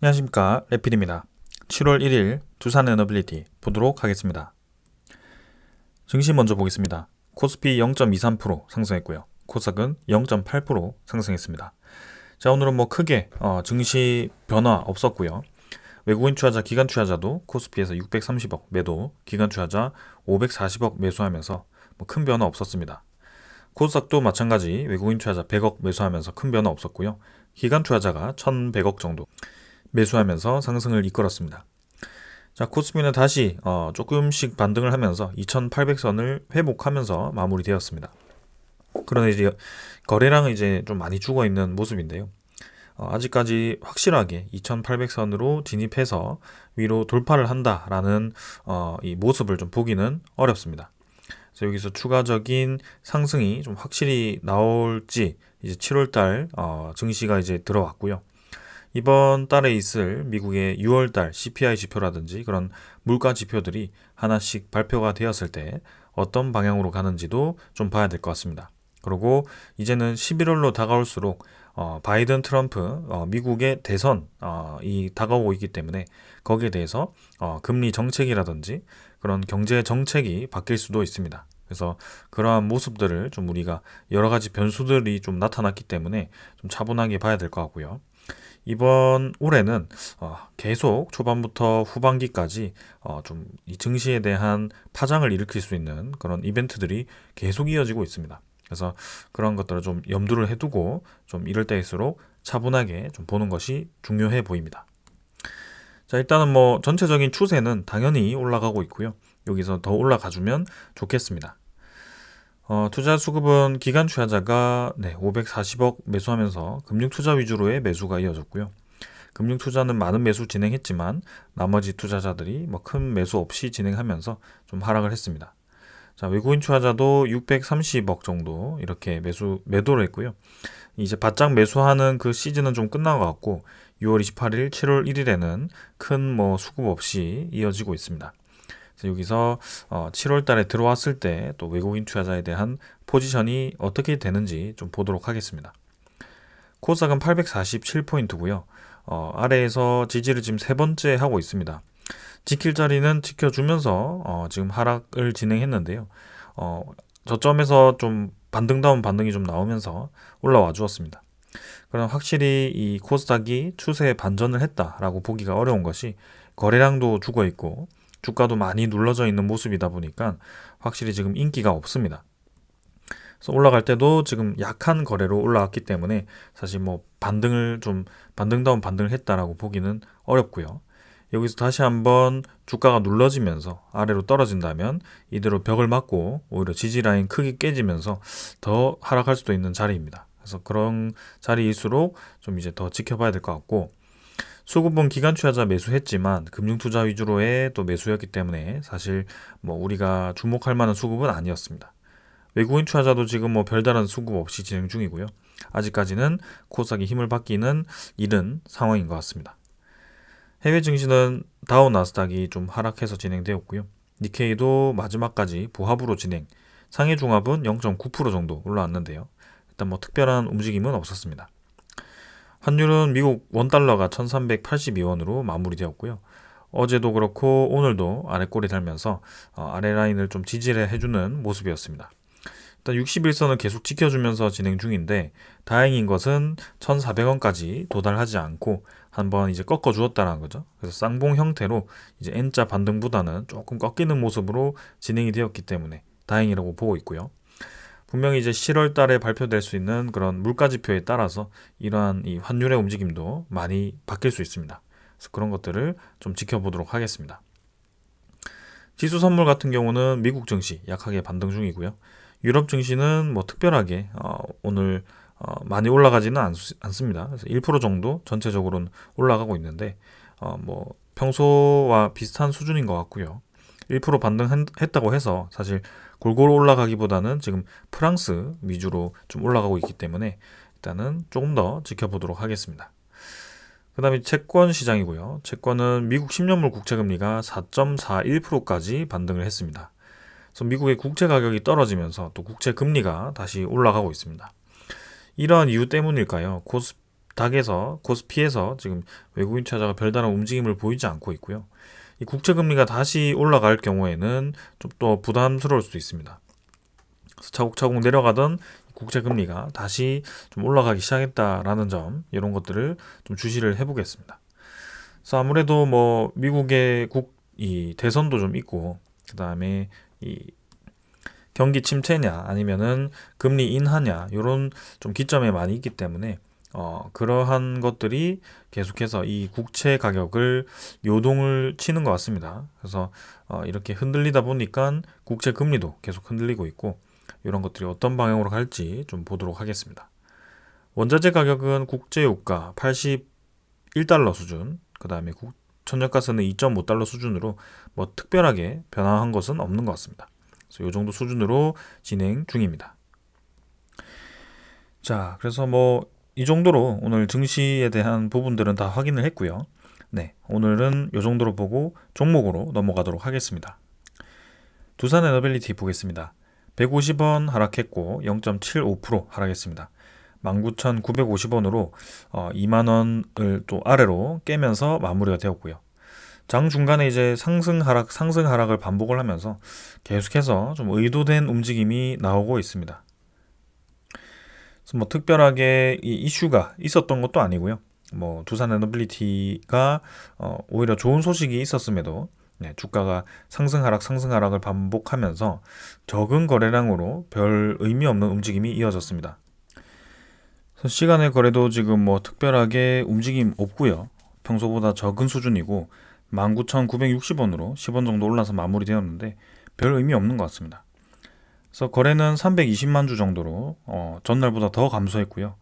안녕하십니까, 레필입니다. 7월 1일 두산 에너빌리티 보도록 하겠습니다. 증시 먼저 보겠습니다. 코스피 0.23% 상승했고요. 코스닥은 0.8% 상승했습니다. 자, 오늘은 크게 증시 변화 없었고요. 외국인 투자자, 기관 투자자도 코스피에서 630억 매도, 기관 투자자 540억 매수하면서 큰 변화 없었습니다. 코스닥도 마찬가지 외국인 투자자 100억 매수하면서 큰 변화 없었고요. 기관 투자자가 1100억 정도 매수하면서 상승을 이끌었습니다. 자, 코스피는 다시 조금씩 반등을 하면서 2800선을 회복하면서 마무리되었습니다. 그러나 이제 거래량은 이제 좀 많이 죽어 있는 모습인데요. 아직까지 확실하게 2800선으로 진입해서 위로 돌파를 한다라는 이 모습을 좀 보기는 어렵습니다. 그래서 여기서 추가적인 상승이 좀 확실히 나올지 이제 7월달 증시가 이제 들어왔고요. 이번 달에 있을 미국의 6월달 CPI 지표라든지 그런 물가 지표들이 하나씩 발표가 되었을 때 어떤 방향으로 가는지도 좀 봐야 될 것 같습니다. 그리고 이제는 11월로 다가올수록 바이든 트럼프 미국의 대선 이 다가오고 있기 때문에 거기에 대해서 금리 정책이라든지 그런 경제 정책이 바뀔 수도 있습니다. 그래서 그러한 모습들을 좀 우리가 여러 가지 변수들이 좀 나타났기 때문에 좀 차분하게 봐야 될 것 같고요. 이번 올해는 계속 초반부터 후반기까지 좀 이 증시에 대한 파장을 일으킬 수 있는 그런 이벤트들이 계속 이어지고 있습니다. 그래서 그런 것들을 좀 염두를 해두고 좀 이럴 때일수록 차분하게 좀 보는 것이 중요해 보입니다. 자, 일단은 전체적인 추세는 당연히 올라가고 있고요. 여기서 더 올라가주면 좋겠습니다. 투자 수급은 기관 투자자가 540억 매수하면서 금융투자 위주로의 매수가 이어졌고요. 금융투자는 많은 매수 진행했지만 나머지 투자자들이 큰 매수 없이 진행하면서 좀 하락을 했습니다. 자, 외국인 투자자도 630억 정도 이렇게 매도를 했고요. 이제 바짝 매수하는 그 시즌은 좀 끝난 것 같고 6월 28일, 7월 1일에는 큰 수급 없이 이어지고 있습니다. 여기서 7월 달에 들어왔을 때 또 외국인 투자자에 대한 포지션이 어떻게 되는지 좀 보도록 하겠습니다. 코스닥은 847포인트고요. 아래에서 지지를 지금 세 번째 하고 있습니다. 지킬 자리는 지켜주면서 지금 하락을 진행했는데요. 저점에서 좀 반등다운 반등이 좀 나오면서 올라와 주었습니다. 그럼 확실히 이 코스닥이 추세에 반전을 했다라고 보기가 어려운 것이 거래량도 죽어 있고 주가도 많이 눌러져 있는 모습이다 보니까 확실히 지금 인기가 없습니다. 그래서 올라갈 때도 지금 약한 거래로 올라왔기 때문에 사실 반등다운 반등을 했다라고 보기는 어렵고요. 여기서 다시 한번 주가가 눌러지면서 아래로 떨어진다면 이대로 벽을 맞고 오히려 지지 라인 크게 깨지면서 더 하락할 수도 있는 자리입니다. 그래서 그런 자리일수록 좀 이제 더 지켜봐야 될 것 같고, 수급은 기관 투자자 매수했지만 금융투자 위주로의 또 매수였기 때문에 사실 우리가 주목할 만한 수급은 아니었습니다. 외국인 투자자도 지금 별다른 수급 없이 진행 중이고요. 아직까지는 코스닥이 힘을 받기는 이른 상황인 것 같습니다. 해외 증시는 다우 나스닥이 좀 하락해서 진행되었고요. 니케이도 마지막까지 보합으로 진행, 상해 중합은 0.9% 정도 올라왔는데요. 일단 특별한 움직임은 없었습니다. 환율은 미국 원달러가 1382원으로 마무리되었고요. 어제도 그렇고 오늘도 아래꼬리 달면서 아래 라인을 좀 지지를 해주는 모습이었습니다. 일단 61선을 계속 지켜주면서 진행 중인데 다행인 것은 1400원까지 도달하지 않고 한번 이제 꺾어주었다는 거죠. 그래서 쌍봉 형태로 이제 N자 반등보다는 조금 꺾이는 모습으로 진행이 되었기 때문에 다행이라고 보고 있고요. 분명히 이제 7월 달에 발표될 수 있는 그런 물가 지표에 따라서 이러한 이 환율의 움직임도 많이 바뀔 수 있습니다. 그래서 그런 것들을 좀 지켜보도록 하겠습니다. 지수 선물 같은 경우는 미국 증시 약하게 반등 중이고요. 유럽 증시는 특별하게 오늘 많이 올라가지는 않습니다. 그래서 1% 정도 전체적으로는 올라가고 있는데 평소와 비슷한 수준인 것 같고요. 1% 반등했다고 해서 사실 골고루 올라가기보다는 지금 프랑스 위주로 좀 올라가고 있기 때문에 일단은 조금 더 지켜보도록 하겠습니다. 그 다음에 채권 시장이고요. 채권은 미국 10년물 국채금리가 4.41%까지 반등을 했습니다. 그래서 미국의 국채 가격이 떨어지면서 또 국채 금리가 다시 올라가고 있습니다. 이러한 이유 때문일까요? 코스닥 닥에서 코스피에서 지금 외국인 투자자가 별다른 움직임을 보이지 않고 있고요. 이 국채금리가 다시 올라갈 경우에는 좀 또 부담스러울 수도 있습니다. 그래서 차곡차곡 내려가던 국채금리가 다시 좀 올라가기 시작했다라는 점, 이런 것들을 좀 주시를 해보겠습니다. 그래서 아무래도 뭐 미국의 이 대선도 좀 있고, 그 다음에 이 경기 침체냐 아니면은 금리 인하냐, 이런 좀 기점에 많이 있기 때문에 그러한 것들이 계속해서 이 국채 가격을 요동을 치는 것 같습니다. 그래서 이렇게 흔들리다 보니까 국채 금리도 계속 흔들리고 있고, 이런 것들이 어떤 방향으로 갈지 좀 보도록 하겠습니다. 원자재 가격은 국제유가 81달러 수준, 그 다음에 천연가스는 2.5달러 수준으로 뭐 특별하게 변화한 것은 없는 것 같습니다. 그래서 이 정도 수준으로 진행 중입니다. 자, 그래서 뭐 이 정도로 오늘 증시에 대한 부분들은 다 확인을 했고요. 네, 오늘은 이 정도로 보고 종목으로 넘어가도록 하겠습니다. 두산에너빌리티 보겠습니다. 150원 하락했고 0.75% 하락했습니다. 19,950원으로 2만원을 또 아래로 깨면서 마무리가 되었고요. 장 중간에 이제 상승 하락을 반복을 하면서 계속해서 좀 의도된 움직임이 나오고 있습니다. 그래서 뭐 특별하게 이 이슈가 있었던 것도 아니고요. 뭐 두산에너빌리티가 오히려 좋은 소식이 있었음에도 주가가 상승 하락을 반복하면서 적은 거래량으로 별 의미 없는 움직임이 이어졌습니다. 시간의 거래도 지금 뭐 특별하게 움직임 없고요. 평소보다 적은 수준이고 19,960원으로 10원 정도 올라서 마무리되었는데 별 의미 없는 것 같습니다. 그래서 거래는 320만 주 정도로 전날보다 더 감소했고요.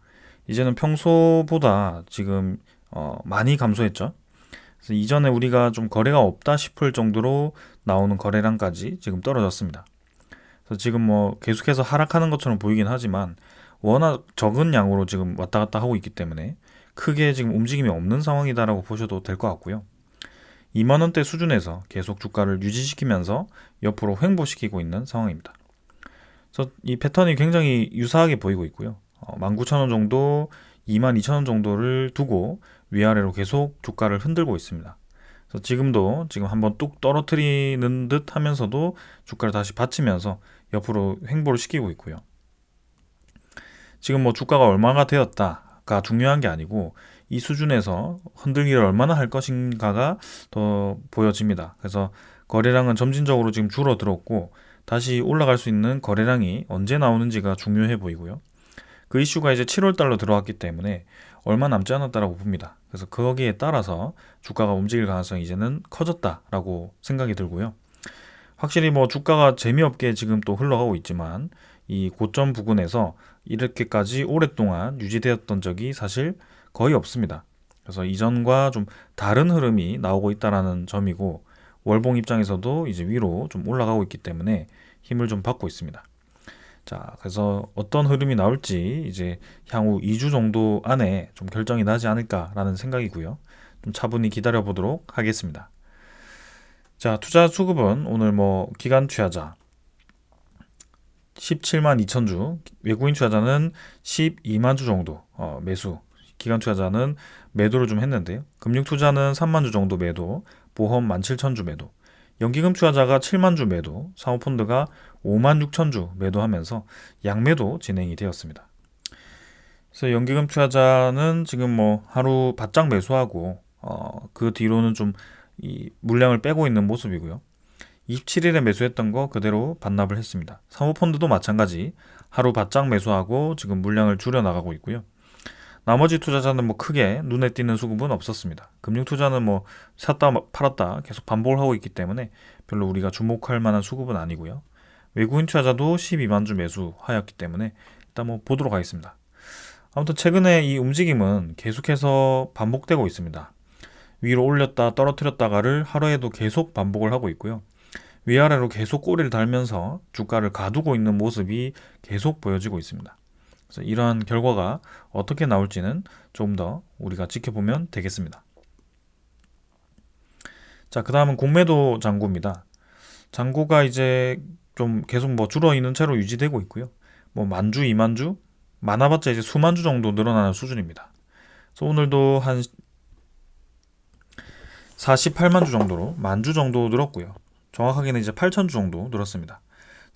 이제는 평소보다 지금 많이 감소했죠. 그래서 이전에 우리가 좀 거래가 없다 싶을 정도로 나오는 거래량까지 지금 떨어졌습니다. 그래서 지금 뭐 계속해서 하락하는 것처럼 보이긴 하지만 워낙 적은 양으로 지금 왔다 갔다 하고 있기 때문에 크게 지금 움직임이 없는 상황이다라고 보셔도 될 것 같고요. 2만원대 수준에서 계속 주가를 유지시키면서 옆으로 횡보시키고 있는 상황입니다. 그래서 이 패턴이 굉장히 유사하게 보이고 있고요. 19,000원 정도, 22,000원 정도를 두고 위아래로 계속 주가를 흔들고 있습니다. 그래서 지금도 지금 한번 뚝 떨어뜨리는 듯 하면서도 주가를 다시 받치면서 옆으로 횡보를 시키고 있고요. 지금 뭐 주가가 얼마가 되었다가 중요한 게 아니고 이 수준에서 흔들기를 얼마나 할 것인가가 더 보여집니다. 그래서 거래량은 점진적으로 지금 줄어들었고 다시 올라갈 수 있는 거래량이 언제 나오는지가 중요해 보이고요. 그 이슈가 이제 7월달로 들어왔기 때문에 얼마 남지 않았다라고 봅니다. 그래서 거기에 따라서 주가가 움직일 가능성이 이제는 커졌다라고 생각이 들고요. 확실히 뭐 주가가 재미없게 지금 또 흘러가고 있지만 이 고점 부근에서 이렇게까지 오랫동안 유지되었던 적이 사실 거의 없습니다. 그래서 이전과 좀 다른 흐름이 나오고 있다라는 점이고 월봉 입장에서도 이제 위로 좀 올라가고 있기 때문에 힘을 좀 받고 있습니다. 자, 그래서 어떤 흐름이 나올지 이제 향후 2주 정도 안에 좀 결정이 나지 않을까라는 생각이고요. 좀 차분히 기다려 보도록 하겠습니다. 자, 투자 수급은 오늘 뭐 기관 투자자 17만 2천 주, 외국인 투자자는 12만 주 정도 매수, 기관 투자자는 매도를 좀 했는데요. 금융 투자는 3만 주 정도 매도, 보험 17,000주 매도, 연기금 투자자가 7만 주 매도, 사모펀드가 5만 6천 주 매도하면서 양매도 진행이 되었습니다. 그래서 연기금 투자자는 지금 뭐 하루 바짝 매수하고 그 뒤로는 좀 이 물량을 빼고 있는 모습이고요. 27일에 매수했던 거 그대로 반납을 했습니다. 사모펀드도 마찬가지 하루 바짝 매수하고 지금 물량을 줄여 나가고 있고요. 나머지 투자자는 뭐 크게 눈에 띄는 수급은 없었습니다. 금융 투자는 뭐 샀다 팔았다 계속 반복을 하고 있기 때문에 별로 우리가 주목할 만한 수급은 아니고요. 외국인 투자자도 12만 주 매수하였기 때문에 일단 뭐 보도록 하겠습니다. 아무튼 최근에 이 움직임은 계속해서 반복되고 있습니다. 위로 올렸다 떨어뜨렸다가를 하루에도 계속 반복을 하고 있고요. 위아래로 계속 꼬리를 달면서 주가를 가두고 있는 모습이 계속 보여지고 있습니다. 그래서 이러한 결과가 어떻게 나올지는 조금 더 우리가 지켜보면 되겠습니다. 자, 그 다음은 공매도 잔고입니다. 잔고가 이제 좀 계속 뭐 줄어있는 채로 유지되고 있고요. 뭐 만주, 2만주, 많아봤자 이제 수만주 정도 늘어나는 수준입니다. 그래서 오늘도 한 48만 주 정도로 만 주 정도 늘었고요. 정확하게는 이제 8천 주 정도 늘었습니다.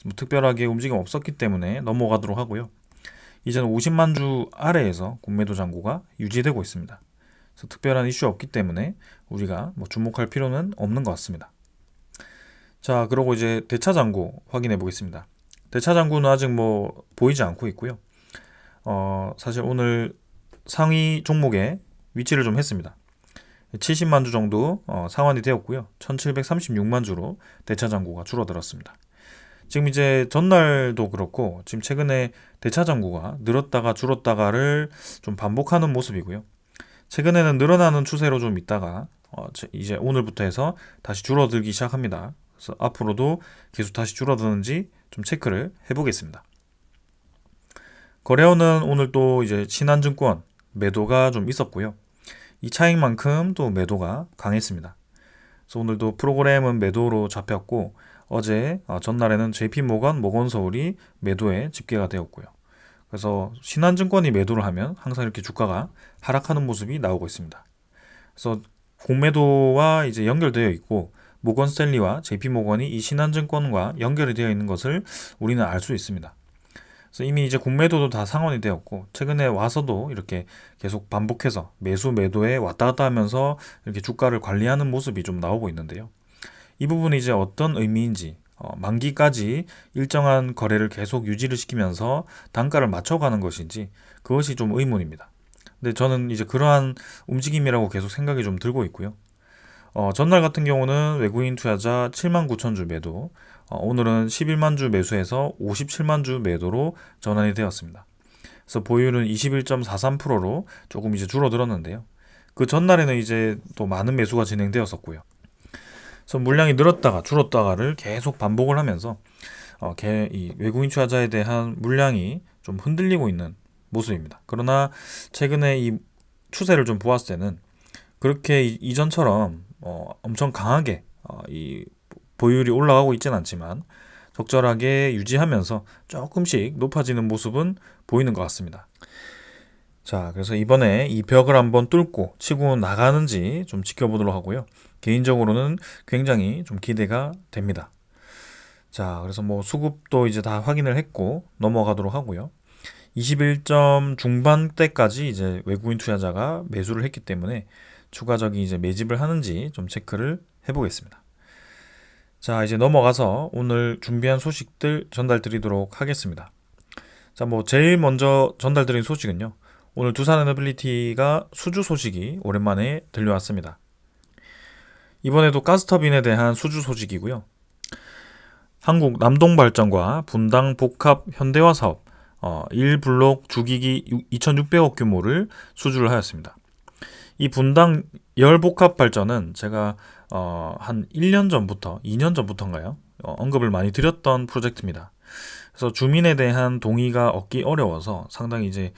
뭐 특별하게 움직임 없었기 때문에 넘어가도록 하고요. 이제는 50만 주 아래에서 공매도 잔고가 유지되고 있습니다. 그래서 특별한 이슈 없기 때문에 우리가 뭐 주목할 필요는 없는 것 같습니다. 자, 그러고 이제 대차 잔고 확인해 보겠습니다. 대차 잔고는 아직 뭐 보이지 않고 있고요. 사실 오늘 상위 종목에 위치를 좀 했습니다. 70만 주 정도 상환이 되었고요. 1736만 주로 대차 잔고가 줄어들었습니다. 지금 이제 전날도 그렇고 지금 최근에 대차 잔고가 늘었다가 줄었다가를 좀 반복하는 모습이고요. 최근에는 늘어나는 추세로 좀 있다가 이제 오늘부터 해서 다시 줄어들기 시작합니다. 그래서 앞으로도 계속 다시 줄어드는지 좀 체크를 해보겠습니다. 거래원은 오늘 또 이제 신한증권 매도가 좀 있었고요. 이 차익만큼 또 매도가 강했습니다. 그래서 오늘도 프로그램은 매도로 잡혔고 어제 전날에는 JP모건, 모건서울이 매도에 집계가 되었고요. 그래서 신한증권이 매도를 하면 항상 이렇게 주가가 하락하는 모습이 나오고 있습니다. 그래서 공매도와 이제 연결되어 있고 모건스탠리와 JP모건이 이 신한증권과 연결이 되어 있는 것을 우리는 알 수 있습니다. 그래서 이미 이제 공매도도 다 상환이 되었고 최근에 와서도 이렇게 계속 반복해서 매수 매도에 왔다 갔다 하면서 이렇게 주가를 관리하는 모습이 좀 나오고 있는데요. 이 부분이 이제 어떤 의미인지 만기까지 일정한 거래를 계속 유지를 시키면서 단가를 맞춰가는 것인지 그것이 좀 의문입니다. 근데 저는 이제 그러한 움직임이라고 계속 생각이 좀 들고 있고요. 전날 같은 경우는 외국인 투자자 7만 9천 주 매도, 오늘은 11만 주 매수해서 57만 주 매도로 전환이 되었습니다. 그래서 보유율은 21.43%로 조금 이제 줄어들었는데요. 그 전날에는 이제 또 많은 매수가 진행되었었고요. 그래서 물량이 늘었다가 줄었다가를 계속 반복을 하면서 이 외국인 투자자에 대한 물량이 좀 흔들리고 있는 모습입니다. 그러나 최근에 이 추세를 좀 보았을 때는 그렇게 이전처럼 엄청 강하게 이 보유율이 올라가고 있지는 않지만 적절하게 유지하면서 조금씩 높아지는 모습은 보이는 것 같습니다. 자, 그래서 이번에 이 벽을 한번 뚫고 치고 나가는지 좀 지켜보도록 하고요. 개인적으로는 굉장히 좀 기대가 됩니다. 자, 그래서 뭐 수급도 이제 다 확인을 했고 넘어가도록 하고요. 21점 중반대까지 이제 외국인 투자자가 매수를 했기 때문에 추가적인 이제 매집을 하는지 좀 체크를 해보겠습니다. 자, 이제 넘어가서 오늘 준비한 소식들 전달드리도록 하겠습니다. 자, 뭐 제일 먼저 전달드린 소식은요. 오늘 두산에너빌리티가 수주 소식이 오랜만에 들려왔습니다. 이번에도 가스터빈에 대한 수주 소식이고요. 한국 남동발전과 분당 복합 현대화 사업 1블록 주기기 2,600억 규모를 수주를 하였습니다. 이 분당 열복합 발전은 제가 한 1년 전부터 2년 전부터인가요? 언급을 많이 드렸던 프로젝트입니다. 그래서 주민에 대한 동의가 얻기 어려워서 상당히 이제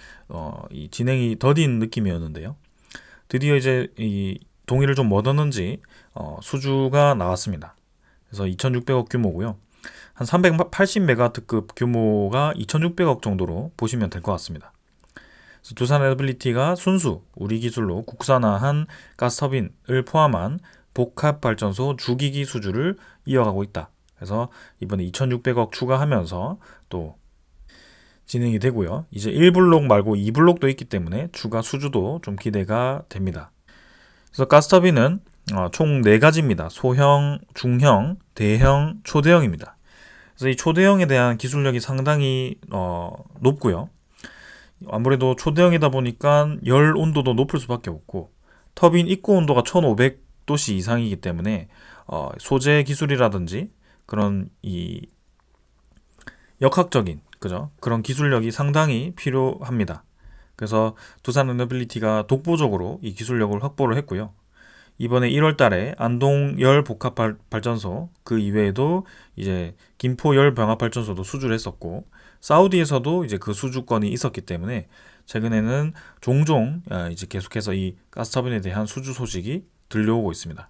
이 진행이 더딘 느낌이었는데요. 드디어 이제 이 동의를 좀 얻었는지 수주가 나왔습니다. 그래서 2,600억 규모고요. 한 380메가와트급 규모가 2,600억 정도로 보시면 될 것 같습니다. 그래서 두산에너빌리티가 순수 우리 기술로 국산화한 가스터빈을 포함한 복합발전소 주기기 수주를 이어가고 있다. 그래서 이번에 2,600억 추가하면서 또 진행이 되고요. 이제 1블록 말고 2블록도 있기 때문에 추가 수주도 좀 기대가 됩니다. 그래서 가스터빈은 총 4가지입니다. 소형, 중형, 대형, 초대형입니다. 그래서 이 초대형에 대한 기술력이 상당히 높고요. 아무래도 초대형이다 보니까 열 온도도 높을 수밖에 없고 터빈 입고 온도가 1500도씨 이상이기 때문에 소재 기술이라든지 그런 이 역학적인 그런 기술력이 상당히 필요합니다. 그래서 두산에너빌리티가 독보적으로 이 기술력을 확보를 했고요. 이번에 1월 달에 안동 열 복합 발전소 그 이외에도 이제 김포 열 병합 발전소도 수주를 했었고 사우디에서도 이제 그 수주권이 있었기 때문에 최근에는 종종 이제 계속해서 이 가스터빈에 대한 수주 소식이 들려오고 있습니다.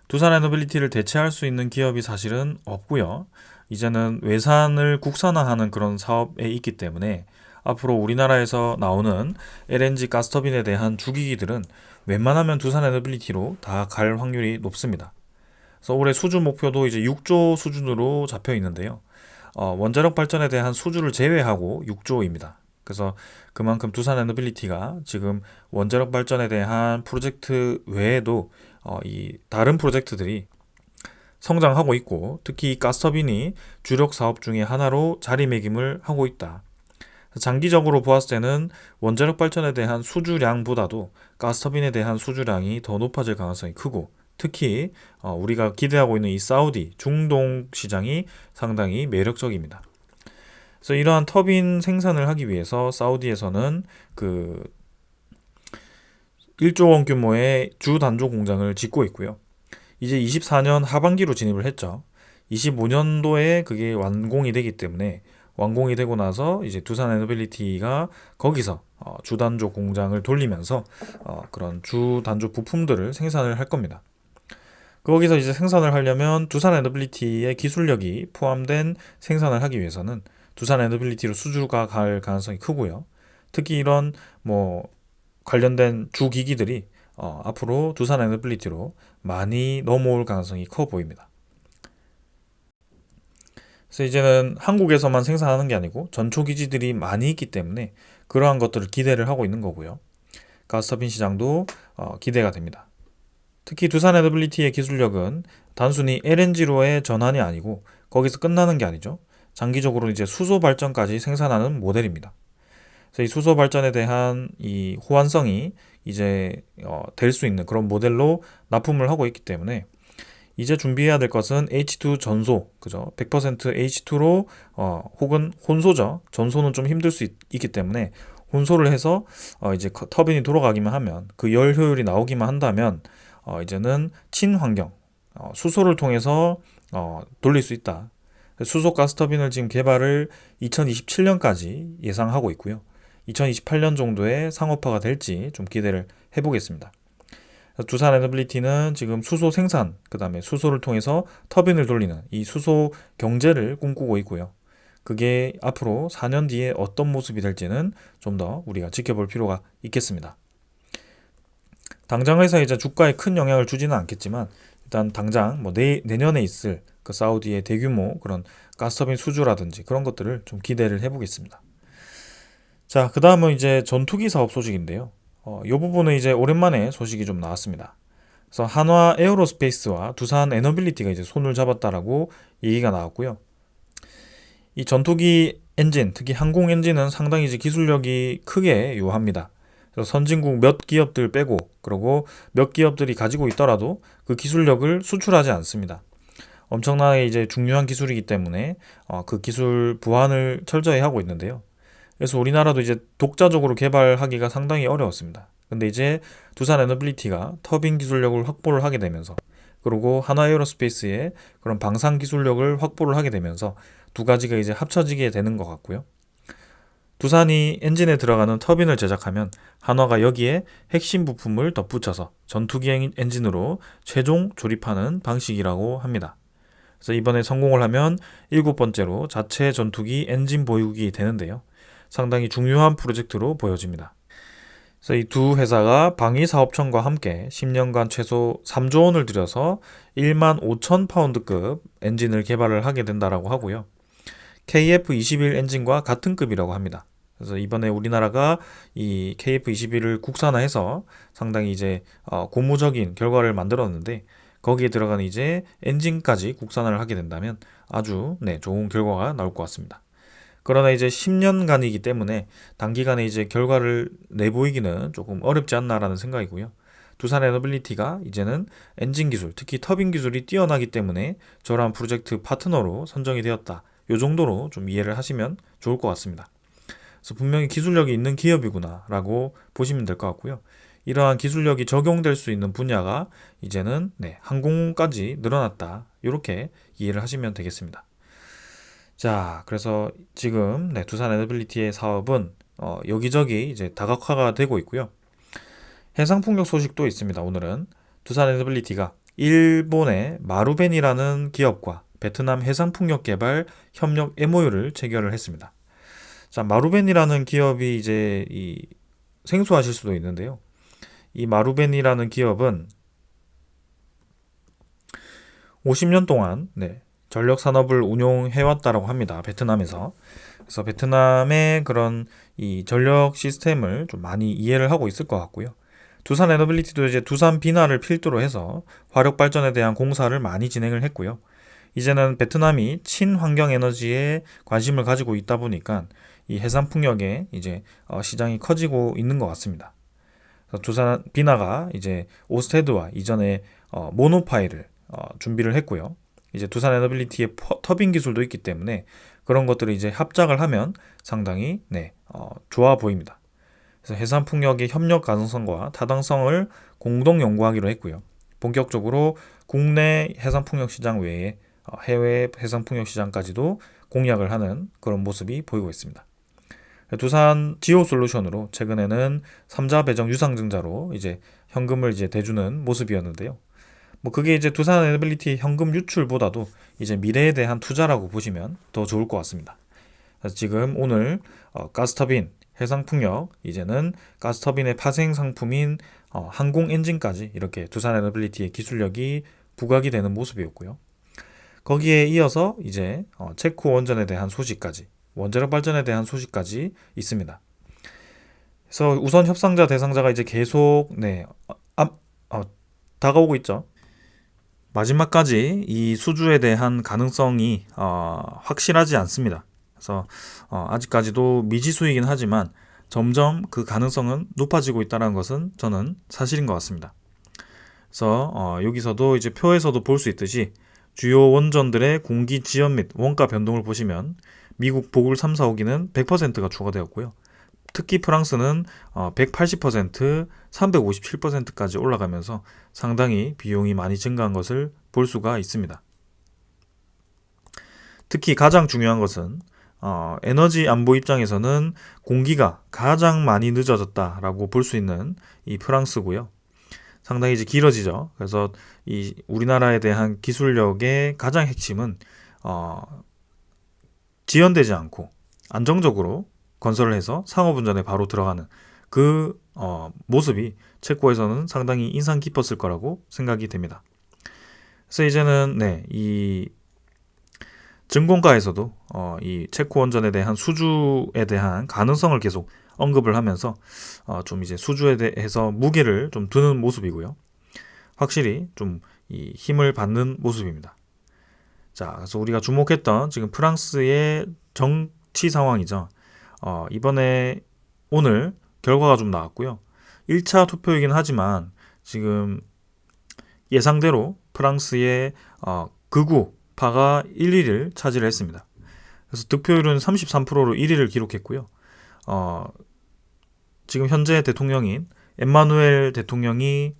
두산에너빌리티를 대체할 수 있는 기업이 사실은 없고요. 이제는 외산을 국산화하는 그런 사업에 있기 때문에 앞으로 우리나라에서 나오는 LNG 가스터빈에 대한 주기기들은 웬만하면 두산에너빌리티로 다 갈 확률이 높습니다. 그래서 올해 수주 목표도 이제 6조 수준으로 잡혀 있는데요. 원자력 발전에 대한 수주를 제외하고 6조입니다. 그래서 그만큼 두산에너빌리티가 지금 원자력 발전에 대한 프로젝트 외에도 이 다른 프로젝트들이 성장하고 있고, 특히 가스터빈이 주력 사업 중에 하나로 자리매김을 하고 있다. 장기적으로 보았을 때는 원자력 발전에 대한 수주량보다도 가스터빈에 대한 수주량이 더 높아질 가능성이 크고, 특히 우리가 기대하고 있는 이 사우디, 중동 시장이 상당히 매력적입니다. 그래서 이러한 터빈 생산을 하기 위해서 사우디에서는 그 1조 원 규모의 주 단조 공장을 짓고 있고요. 이제 24년 하반기로 진입을 했죠. 25년도에 그게 완공이 되기 때문에, 완공이 되고 나서 이제 두산에너빌리티가 거기서 주단조 공장을 돌리면서 그런 주단조 부품들을 생산을 할 겁니다. 거기서 이제 생산을 하려면 두산에너빌리티의 기술력이 포함된 생산을 하기 위해서는 두산에너빌리티로 수주가 갈 가능성이 크고요. 특히 이런 뭐 관련된 주기기들이 앞으로 두산에너빌리티로 많이 넘어올 가능성이 커 보입니다. 그래서 이제는 한국에서만 생산하는 게 아니고 전초기지들이 많이 있기 때문에 그러한 것들을 기대를 하고 있는 거고요. 가스터빈 시장도 기대가 됩니다. 특히 두산에너빌리티의 기술력은 단순히 LNG로의 전환이 아니고 거기서 끝나는 게 아니죠. 장기적으로 이제 수소 발전까지 생산하는 모델입니다. 그래서 이 수소 발전에 대한 이 호환성이 이제 될 수 있는 그런 모델로 납품을 하고 있기 때문에 이제 준비해야 될 것은 H2 전소, 그죠? 100% H2로 혹은 혼소죠. 전소는 좀 힘들 수 있기 때문에 혼소를 해서 이제 터빈이 돌아가기만 하면, 그 열 효율이 나오기만 한다면 이제는 친환경 수소를 통해서 돌릴 수 있다. 수소 가스터빈을 지금 개발을 2027년까지 예상하고 있고요. 2028년 정도에 상업화가 될지 좀 기대를 해보겠습니다. 두산에너빌리티는 지금 수소 생산, 그 다음에 수소를 통해서 터빈을 돌리는 이 수소 경제를 꿈꾸고 있고요. 그게 앞으로 4년 뒤에 어떤 모습이 될지는 좀 더 우리가 지켜볼 필요가 있겠습니다. 당장에서 이제 주가에 큰 영향을 주지는 않겠지만, 일단 당장 뭐 내년에 있을 그 사우디의 대규모 그런 가스터빈 수주라든지 그런 것들을 좀 기대를 해보겠습니다. 자, 그 다음은 이제 전투기 사업 소식인데요. 이 부분은 이제 오랜만에 소식이 좀 나왔습니다. 그래서 한화 에어로스페이스와 두산 에너빌리티가 이제 손을 잡았다라고 얘기가 나왔고요. 이 전투기 엔진, 특히 항공 엔진은 상당히 이제 기술력이 크게 요합니다. 그래서 선진국 몇 기업들 빼고, 그리고 몇 기업들이 가지고 있더라도 그 기술력을 수출하지 않습니다. 엄청나게 이제 중요한 기술이기 때문에 그 기술 보완을 철저히 하고 있는데요. 그래서 우리나라도 이제 독자적으로 개발하기가 상당히 어려웠습니다. 근데 이제 두산 에너빌리티가 터빈 기술력을 확보를 하게 되면서, 그리고 한화에어로스페이스의 그런 방산 기술력을 확보를 하게 되면서 두 가지가 이제 합쳐지게 되는 것 같고요. 두산이 엔진에 들어가는 터빈을 제작하면 한화가 여기에 핵심 부품을 덧붙여서 전투기 엔진으로 최종 조립하는 방식이라고 합니다. 그래서 이번에 성공을 하면 7번째로 자체 전투기 엔진 보유국이 되는데요. 상당히 중요한 프로젝트로 보여집니다. 그래서 이 두 회사가 방위사업청과 함께 10년간 최소 3조 원을 들여서 1만 5천 파운드급 엔진을 개발을 하게 된다라고 하고요. KF-21 엔진과 같은 급이라고 합니다. 그래서 이번에 우리나라가 이 KF-21을 국산화해서 상당히 이제 고무적인 결과를 만들었는데, 거기에 들어가는 이제 엔진까지 국산화를 하게 된다면 아주 좋은 결과가 나올 것 같습니다. 그러나 이제 10년간이기 때문에 단기간에 이제 결과를 내보이기는 조금 어렵지 않나라는 생각이고요. 두산 에너빌리티가 이제는 엔진 기술, 특히 터빈 기술이 뛰어나기 때문에 저러한 프로젝트 파트너로 선정이 되었다. 이 정도로 좀 이해를 하시면 좋을 것 같습니다. 그래서 분명히 기술력이 있는 기업이구나 라고 보시면 될 것 같고요. 이러한 기술력이 적용될 수 있는 분야가 이제는 항공까지 늘어났다. 이렇게 이해를 하시면 되겠습니다. 자, 그래서 지금 두산 에너빌리티의 사업은 여기저기 이제 다각화가 되고 있고요. 해상 풍력 소식도 있습니다. 오늘은 두산 에너빌리티가 일본의 마루벤이라는 기업과 베트남 해상 풍력 개발 협력 MOU를 체결을 했습니다. 자, 마루벤이라는 기업이 이제 생소하실 수도 있는데요. 이 마루벤이라는 기업은 50년 동안 전력 산업을 운용해왔다라고 합니다. 베트남에서. 그래서 베트남의 그런 이 전력 시스템을 좀 많이 이해를 하고 있을 것 같고요. 두산 에너빌리티도 이제 두산 비나를 필두로 해서 화력 발전에 대한 공사를 많이 진행을 했고요. 이제는 베트남이 친환경 에너지에 관심을 가지고 있다 보니까 이 해상 풍력의 이제 시장이 커지고 있는 것 같습니다. 그래서 두산 비나가 이제 오스테드와 이전에 모노파일을 준비를 했고요. 이제 두산 에너빌리티의 터빈 기술도 있기 때문에 그런 것들을 이제 합작을 하면 상당히 좋아 보입니다. 그래서 해상 풍력의 협력 가능성과 타당성을 공동 연구하기로 했고요. 본격적으로 국내 해상 풍력 시장 외에 해외 해상 풍력 시장까지도 공략을 하는 그런 모습이 보이고 있습니다. 두산 지오 솔루션으로 최근에는 3자 배정 유상증자로 이제 현금을 이제 대주는 모습이었는데요. 뭐 그게 이제 두산 에너빌리티 현금 유출보다도 이제 미래에 대한 투자라고 보시면 더 좋을 것 같습니다. 그래서 지금 오늘 가스터빈, 해상풍력, 이제는 가스터빈의 파생 상품인 항공 엔진까지 이렇게 두산 에너빌리티의 기술력이 부각이 되는 모습이었고요. 거기에 이어서 이제 체코 원전에 대한 소식까지, 원자력 발전에 대한 소식까지 있습니다. 그래서 우선 협상자 대상자가 이제 계속 다가오고 있죠. 마지막까지 이 수주에 대한 가능성이 확실하지 않습니다. 그래서 아직까지도 미지수이긴 하지만 점점 그 가능성은 높아지고 있다는 것은 저는 사실인 것 같습니다. 그래서 여기서도 이제 표에서도 볼 수 있듯이 주요 원전들의 공기 지연 및 원가 변동을 보시면 미국 보글 3, 4호기는 100%가 추가되었고요. 특히 프랑스는 180%, 357%까지 올라가면서 상당히 비용이 많이 증가한 것을 볼 수가 있습니다. 특히 가장 중요한 것은 에너지 안보 입장에서는 공기가 가장 많이 늦어졌다라고 볼 수 있는 이 프랑스고요. 상당히 이제 길어지죠. 그래서 이 우리나라에 대한 기술력의 가장 핵심은 지연되지 않고 안정적으로 건설을 해서 상업운전에 바로 들어가는 그 모습이 체코에서는 상당히 인상 깊었을 거라고 생각이 됩니다. 그래서 이제는 이 증권가에서도 이 체코 원전에 대한 수주에 대한 가능성을 계속 언급을 하면서 좀 이제 수주에 대해서 무게를 좀 두는 모습이고요. 확실히 좀 이 힘을 받는 모습입니다. 자, 그래서 우리가 주목했던 지금 프랑스의 정치 상황이죠. 이번에 오늘 결과가 좀 나왔고요. 1차 투표이긴 하지만 지금 예상대로 프랑스의 극우파가 1위를 차지했습니다. 그래서 득표율은 33%로 1위를 기록했고요. 지금 현재 대통령인 엠마누엘 대통령이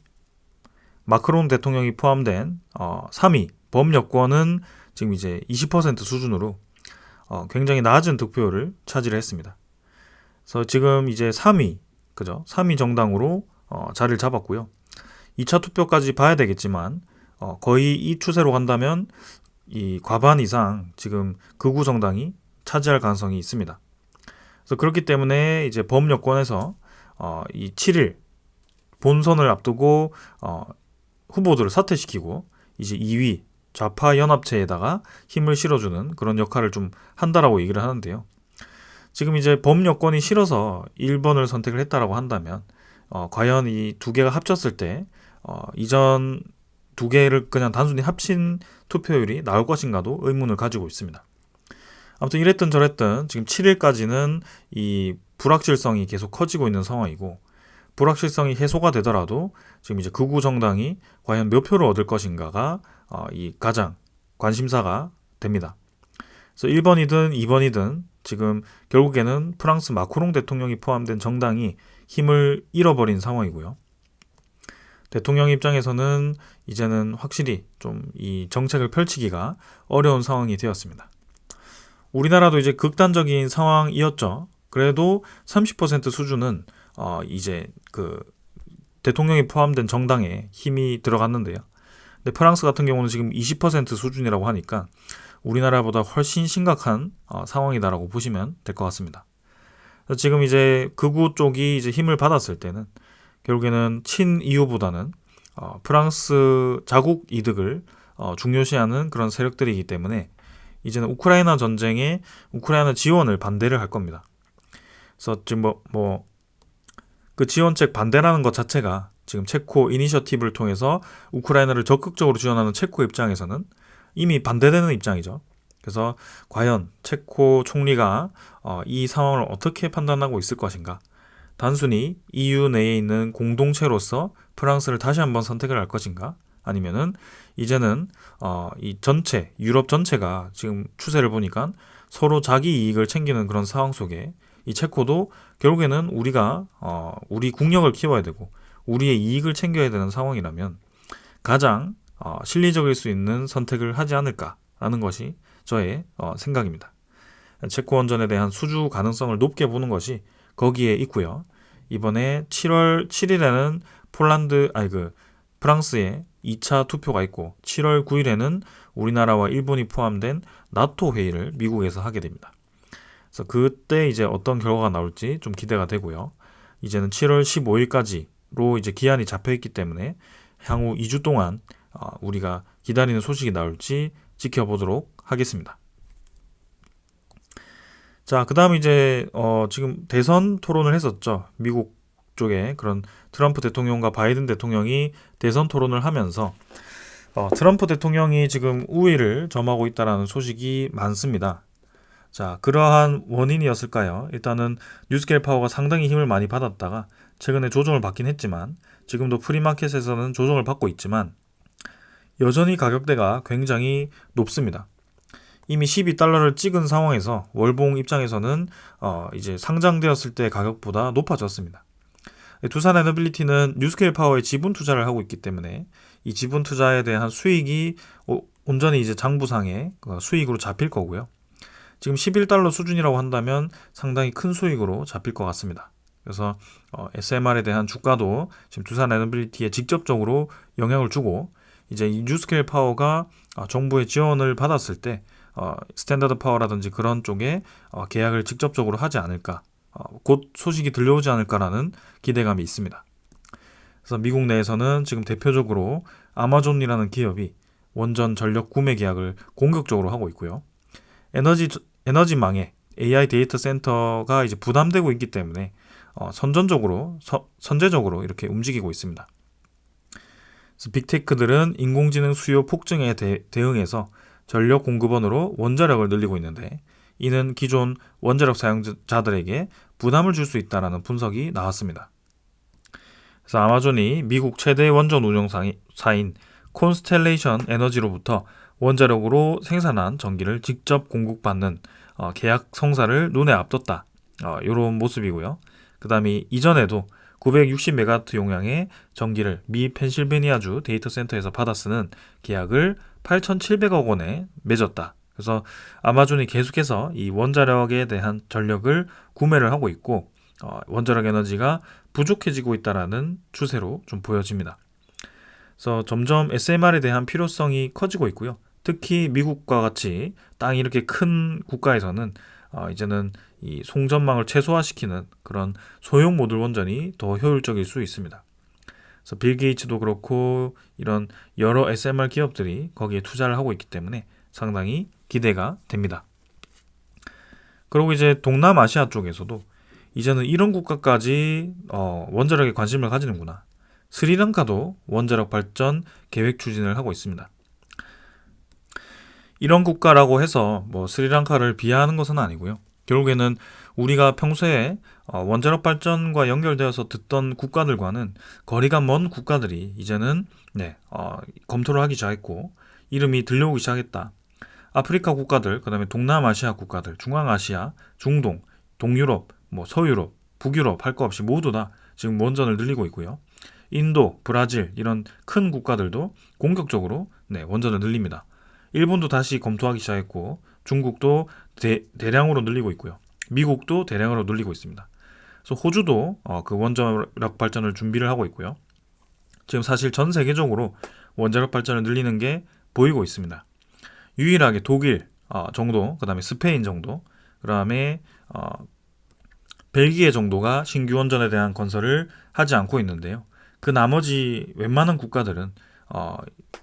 마크롱 대통령이 포함된 3위 범여권은 지금 이제 20% 수준으로 굉장히 낮은 득표율을 차지했습니다. 그래서 지금 이제 3위, 그죠? 3위 정당으로 자리를 잡았고요. 2차 투표까지 봐야 되겠지만 거의 이 추세로 간다면 이 과반 이상 지금 극우 정당이 차지할 가능성이 있습니다. 그래서 그렇기 때문에 이제 범여권에서 이 7일 본선을 앞두고 후보들을 사퇴시키고 이제 2위 좌파 연합체에다가 힘을 실어주는 그런 역할을 좀 한다라고 얘기를 하는데요. 지금 이제 범여권이 싫어서 1번을 선택을 했다라고 한다면 과연 이 두 개가 합쳤을 때 이전 두 개를 그냥 단순히 합친 투표율이 나올 것인가도 의문을 가지고 있습니다. 아무튼 이랬든 저랬든 지금 7일까지는 이 불확실성이 계속 커지고 있는 상황이고 불확실성이 해소가 되더라도 지금 이제 극우 정당이 과연 몇 표를 얻을 것인가가 이 가장 관심사가 됩니다. 그래서 1번이든 2번이든 지금 결국에는 프랑스 마크롱 대통령이 포함된 정당이 힘을 잃어버린 상황이고요. 대통령 입장에서는 이제는 확실히 좀 이 정책을 펼치기가 어려운 상황이 되었습니다. 우리나라도 이제 극단적인 상황이었죠. 그래도 30% 수준은 이제 그 대통령이 포함된 정당에 힘이 들어갔는데요. 근데 프랑스 같은 경우는 지금 20% 수준이라고 하니까 우리나라보다 훨씬 심각한 상황이다라고 보시면 될 것 같습니다. 지금 이제 극우 쪽이 이제 힘을 받았을 때는 결국에는 친EU보다는 프랑스 자국 이득을 중요시하는 그런 세력들이기 때문에 이제는 우크라이나 전쟁에 우크라이나 지원을 반대를 할 겁니다. 그래서 지금 그 지원책 반대라는 것 자체가 지금 체코 이니셔티브를 통해서 우크라이나를 적극적으로 지원하는 체코 입장에서는 이미 반대되는 입장이죠. 그래서 과연 체코 총리가 이 상황을 어떻게 판단하고 있을 것인가? 단순히 EU 내에 있는 공동체로서 프랑스를 다시 한번 선택을 할 것인가? 아니면은 이제는 이 전체 유럽 전체가 지금 추세를 보니까 서로 자기 이익을 챙기는 그런 상황 속에 이 체코도 결국에는 우리가 우리 국력을 키워야 되고 우리의 이익을 챙겨야 되는 상황이라면 가장 실리적일 수 있는 선택을 하지 않을까라는 것이 저의 생각입니다. 체코 원전에 대한 수주 가능성을 높게 보는 것이 거기에 있고요. 이번에 7월 7일에는 프랑스에 2차 투표가 있고 7월 9일에는 우리나라와 일본이 포함된 나토 회의를 미국에서 하게 됩니다. 그래서 그때 이제 어떤 결과가 나올지 좀 기대가 되고요. 이제는 7월 15일까지로 이제 기한이 잡혀 있기 때문에 향후 2주 동안 우리가 기다리는 소식이 나올지 지켜보도록 하겠습니다. 자, 그 다음 이제 지금 대선 토론을 했었죠. 미국 쪽에 그런 트럼프 대통령과 바이든 대통령이 대선 토론을 하면서 트럼프 대통령이 지금 우위를 점하고 있다는 소식이 많습니다. 자, 그러한 원인이었을까요? 일단은 뉴스케일 파워가 상당히 힘을 많이 받았다가 최근에 조정을 받긴 했지만 지금도 프리마켓에서는 조정을 받고 있지만 여전히 가격대가 굉장히 높습니다. 이미 12달러를 찍은 상황에서 월봉 입장에서는 이제 상장되었을 때 가격보다 높아졌습니다. 두산 에너빌리티는 뉴스케일 파워에 지분 투자를 하고 있기 때문에 이 지분 투자에 대한 수익이 온전히 이제 장부상의 수익으로 잡힐 거고요. 지금 11달러 수준이라고 한다면 상당히 큰 수익으로 잡힐 것 같습니다. 그래서 SMR에 대한 주가도 지금 두산 에너빌리티에 직접적으로 영향을 주고 이제 이 뉴스케일 파워가 정부의 지원을 받았을 때 스탠다드 파워라든지 그런 쪽에 계약을 직접적으로 하지 않을까, 곧 소식이 들려오지 않을까라는 기대감이 있습니다. 그래서 미국 내에서는 지금 대표적으로 아마존이라는 기업이 원전 전력 구매 계약을 공격적으로 하고 있고요. 에너지망에 AI 데이터 센터가 이제 부담되고 있기 때문에 선제적으로 이렇게 움직이고 있습니다. 그래서 빅테크들은 인공지능 수요 폭증에 대응해서 전력 공급원으로 원자력을 늘리고 있는데 이는 기존 원자력 사용자들에게 부담을 줄 수 있다는 분석이 나왔습니다. 그래서 아마존이 미국 최대 원전 운영사인 콘스텔레이션 에너지로부터 원자력으로 생산한 전기를 직접 공급받는 계약 성사를 눈에 앞뒀다. 이런 모습이고요. 그 다음에 이전에도 960메가와트 용량의 전기를 미 펜실베니아주 데이터 센터에서 받아 쓰는 계약을 8,700억 원에 맺었다. 그래서 아마존이 계속해서 이 원자력에 대한 전력을 구매를 하고 있고 원자력 에너지가 부족해지고 있다는 추세로 좀 보여집니다. 그래서 점점 SMR에 대한 필요성이 커지고 있고요. 특히 미국과 같이 땅이 이렇게 큰 국가에서는 이제는 이 송전망을 최소화시키는 그런 소형 모듈 원전이 더 효율적일 수 있습니다. 그래서 빌 게이츠도 그렇고 이런 여러 SMR 기업들이 거기에 투자를 하고 있기 때문에 상당히 기대가 됩니다. 그리고 이제 동남아시아 쪽에서도 이제는 이런 국가까지 원자력에 관심을 가지는구나. 스리랑카도 원자력 발전 계획 추진을 하고 있습니다. 이런 국가라고 해서 스리랑카를 비하하는 것은 아니고요. 결국에는 우리가 평소에 원자력 발전과 연결되어서 듣던 국가들과는 거리가 먼 국가들이 이제는 검토를 하기 시작했고 이름이 들려오기 시작했다. 아프리카 국가들, 그 다음에 동남아시아 국가들, 중앙아시아, 중동, 동유럽, 서유럽, 북유럽 할 거 없이 모두 다 지금 원전을 늘리고 있고요. 인도, 브라질 이런 큰 국가들도 공격적으로 원전을 늘립니다. 일본도 다시 검토하기 시작했고 중국도 대량으로 늘리고 있고요. 미국도 대량으로 늘리고 있습니다. 그래서 호주도 그 원자력 발전을 준비를 하고 있고요. 지금 사실 전 세계적으로 원자력 발전을 늘리는 게 보이고 있습니다. 유일하게 독일 정도, 그 다음에 스페인 정도, 그 다음에 벨기에 정도가 신규 원전에 대한 건설을 하지 않고 있는데요. 그 나머지 웬만한 국가들은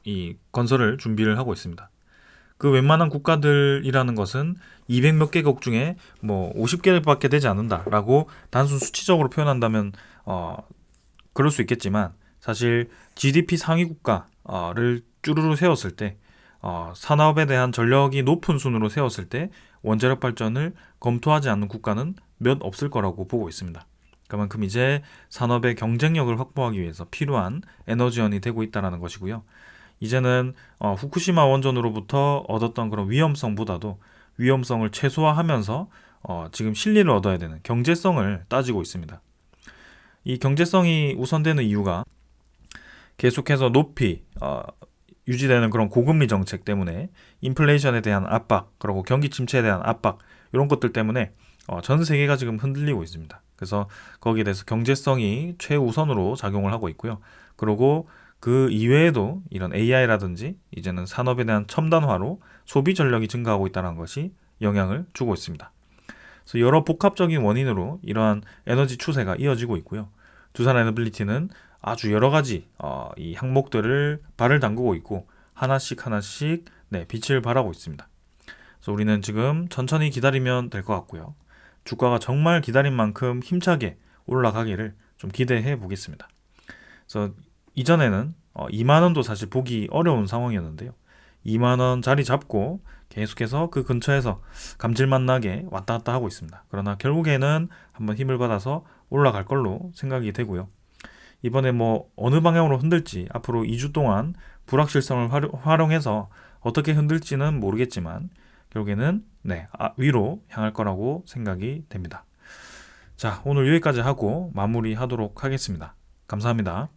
이 건설을 준비를 하고 있습니다. 그 웬만한 국가들이라는 것은 200 몇 개국 중에 뭐 50개밖에 되지 않는다라고 단순 수치적으로 표현한다면 그럴 수 있겠지만, 사실 GDP 상위 국가를 쭈루루 세웠을 때, 산업에 대한 전력이 높은 순으로 세웠을 때 원자력 발전을 검토하지 않는 국가는 몇 없을 거라고 보고 있습니다. 그만큼 이제 산업의 경쟁력을 확보하기 위해서 필요한 에너지원이 되고 있다는 것이고요. 이제는 후쿠시마 원전으로부터 얻었던 그런 위험성보다도 위험성을 최소화하면서 지금 실리를 얻어야 되는 경제성을 따지고 있습니다. 이 경제성이 우선되는 이유가 계속해서 높이 유지되는 그런 고금리 정책 때문에 인플레이션에 대한 압박, 그리고 경기 침체에 대한 압박, 이런 것들 때문에 전 세계가 지금 흔들리고 있습니다. 그래서 거기에 대해서 경제성이 최우선으로 작용을 하고 있고요. 그리고 그 이외에도 이런 AI라든지 이제는 산업에 대한 첨단화로 소비 전력이 증가하고 있다는 것이 영향을 주고 있습니다. 그래서 여러 복합적인 원인으로 이러한 에너지 추세가 이어지고 있고요. 두산에너빌리티는 아주 여러 가지 이 항목들을 발을 담그고 있고 하나씩 빛을 발하고 있습니다. 그래서 우리는 지금 천천히 기다리면 될 것 같고요. 주가가 정말 기다린 만큼 힘차게 올라가기를 좀 기대해 보겠습니다. 그래서 이전에는 2만 원도 사실 보기 어려운 상황이었는데요. 2만 원 자리 잡고 계속해서 그 근처에서 감질맛 나게 왔다 갔다 하고 있습니다. 그러나 결국에는 한번 힘을 받아서 올라갈 걸로 생각이 되고요. 이번에 뭐 어느 방향으로 흔들지 앞으로 2주 동안 불확실성을 활용해서 어떻게 흔들지는 모르겠지만 결국에는 위로 향할 거라고 생각이 됩니다. 자, 오늘 여기까지 하고 마무리하도록 하겠습니다. 감사합니다.